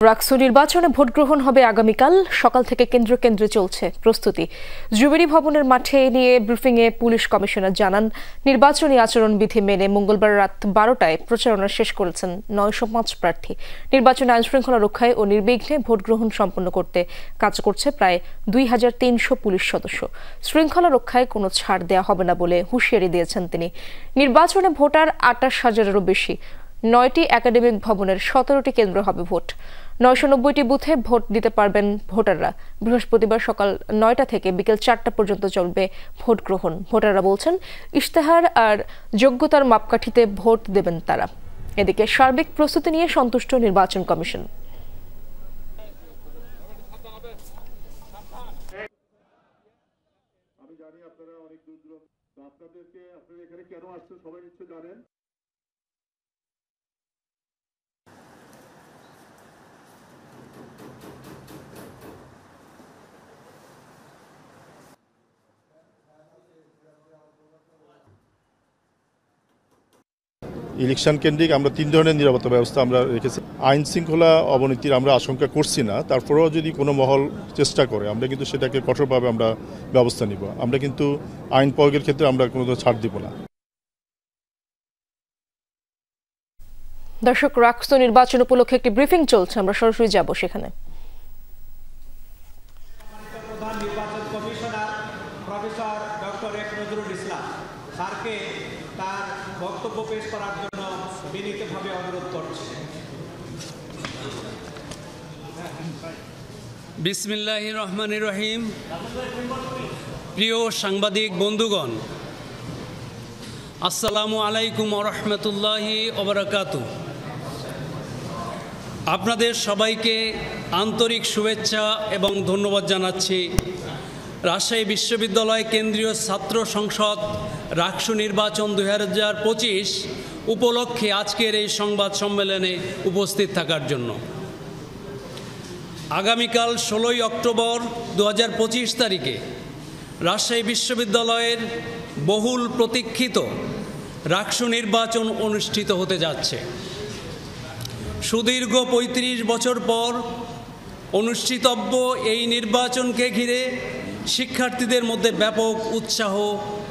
রাকসু নির্বাচনে ভোট গ্রহণ হবে আগামীকাল সকাল থেকে কেন্দ্রে চলছে প্রস্তুতি। জুবিলী ভবনের মাঠে নিয়ে ব্রিফিংয়ে পুলিশ কমিশনার জানান, নির্বাচনী আচরণবিধি মেনে মঙ্গলবার রাত 12টায় প্রচারণা শেষ করেছেন 905 প্রার্থী। নির্বাচনে আইনশৃঙ্খলা রক্ষায় ও নির্বিঘ্নে ভোট গ্রহণ সম্পন্ন করতে কাজ করছে প্রায় 2300 পুলিশ সদস্য। শৃঙ্খলা রক্ষায় কোনো ছাড় দেওয়া হবে না বলে হুঁশিয়ারি দিয়েছেন তিনি। নির্বাচনে ভোটার 28,000-এরও বেশি। 9টি একাডেমিক ভবনের 17টি কেন্দ্র হবে ভোট। 990টি বুথে ভোট দিতে পারবেন ভোটাররা। বৃহস্পতিবার সকাল 9টা থেকে বিকেল 4টা পর্যন্ত চলবে ভোট গ্রহণ। ভোটাররা বলছেন, ইশতেহার আর যোগ্যতার মাপকাঠিতে ভোট দেবেন তারা। এদিকে সার্বিক প্রস্তুতি নিয়ে সন্তুষ্ট নির্বাচন কমিশন। আমি জানি আপনারা অনেক দূর দূরান্ত, আপনারা এখানে কেন আসছেন সবাই নিশ্চয় জানেন। ইলেকশন কেন্দ্রিক আমরা 3 ধরনের নিরাপত্তা ব্যবস্থা আমরা রেখেছি। আইন শৃঙ্খলা অবনতির আমরা আশঙ্কা করছি না, তারপরেও যদি কোনো মহল চেষ্টা করে আমরা কিন্তু সেটাকে কঠোরভাবে আমরা ব্যবস্থা নিব। আমরা কিন্তু আইন প্রয়োগের ক্ষেত্রে আমরা কোনো ছাড় দিব না। দর্শক, রাকসু নির্বাচন উপলক্ষে একটি ব্রিফিং চলছে, আমরা সরাসরি যাব সেখানে। প্রধান নির্বাচন commissioner professor doctor F Nazrul Islam স্যারকে তার বক্তব্য পেশ করার জন্য বিনীতভাবে অনুরোধ করছি। বিসমিল্লাহির রহমানির রহিম। প্রিয় সাংবাদিক বন্ধুগণ, আসসালামু আলাইকুম ওয়া রাহমাতুল্লাহি ওয়া বারাকাতুহু। আপনাদের সবাইকে আন্তরিক শুভেচ্ছা এবং ধন্যবাদ জানাচ্ছি। রাজশাহী বিশ্ববিদ্যালয় কেন্দ্রীয় ছাত্র সংসদ রাকসু নির্বাচন 2025 উপলক্ষে আজকের এই সংবাদ সম্মেলনে উপস্থিত থাকার জন্য। আগামীকাল 16ই অক্টোবর 2025 তারিখে রাজশাহী বিশ্ববিদ্যালয়ের বহুল প্রতীক্ষিত রাকসু নির্বাচন অনুষ্ঠিত হতে যাচ্ছে। সুদীর্ঘ 35 বছর পর অনুষ্ঠিতব্য এই নির্বাচনকে ঘিরে শিক্ষার্থীদের মধ্যে ব্যাপক উৎসাহ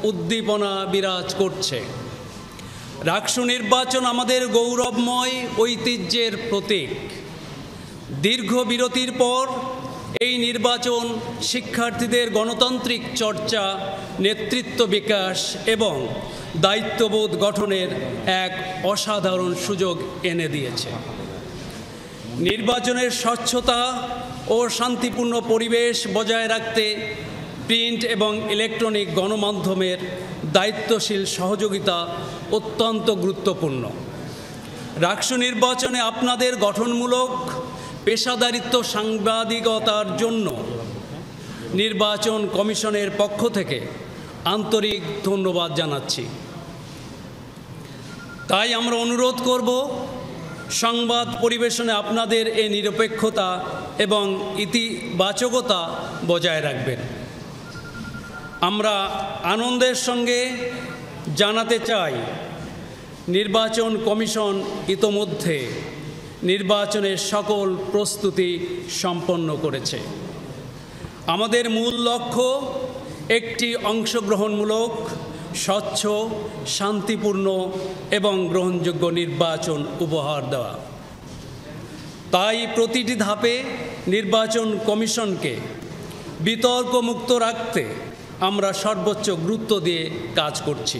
উদ্দীপনা বিরাজ করছে। রাকসু নির্বাচন আমাদের গৌরবময় ঐতিহ্যের প্রতীক। দীর্ঘ বিরতির পর এই নির্বাচন শিক্ষার্থীদের গণতান্ত্রিক চর্চা, নেতৃত্ব বিকাশ এবং দায়িত্ববোধ গঠনের এক অসাধারণ সুযোগ এনে দিয়েছে। নির্বাচনের স্বচ্ছতা ও শান্তিপূর্ণ পরিবেশ বজায় রাখতে প্রিন্ট এবং ইলেকট্রনিক গণমাধ্যমের দায়িত্বশীল সহযোগিতা অত্যন্ত গুরুত্বপূর্ণ। রাকসু নির্বাচনে আপনাদের গঠনমূলক পেশাদারিত্ব সাংবাদিকতার জন্য নির্বাচন কমিশনের পক্ষ থেকে আন্তরিক ধন্যবাদ জানাচ্ছি। তাই আমরা অনুরোধ করব, সংবাদ পরিবেশনে আপনাদের এই নিরপেক্ষতা এবং ইতিবাচকতা বজায় রাখবেন। আমরা আনন্দের সঙ্গে জানাতে চাই, নির্বাচন কমিশন ইতোমধ্যে নির্বাচনের সকল প্রস্তুতি সম্পন্ন করেছে। আমাদের মূল লক্ষ্য একটি অংশগ্রহণমূলক, স্বচ্ছ, শান্তিপূর্ণ এবং গ্রহণযোগ্য নির্বাচন উপহার দেওয়া। তাই প্রতিটি ধাপে নির্বাচন কমিশনকে বিতর্কমুক্ত রাখতে আমরা সর্বোচ্চ গুরুত্ব দিয়ে কাজ করছি।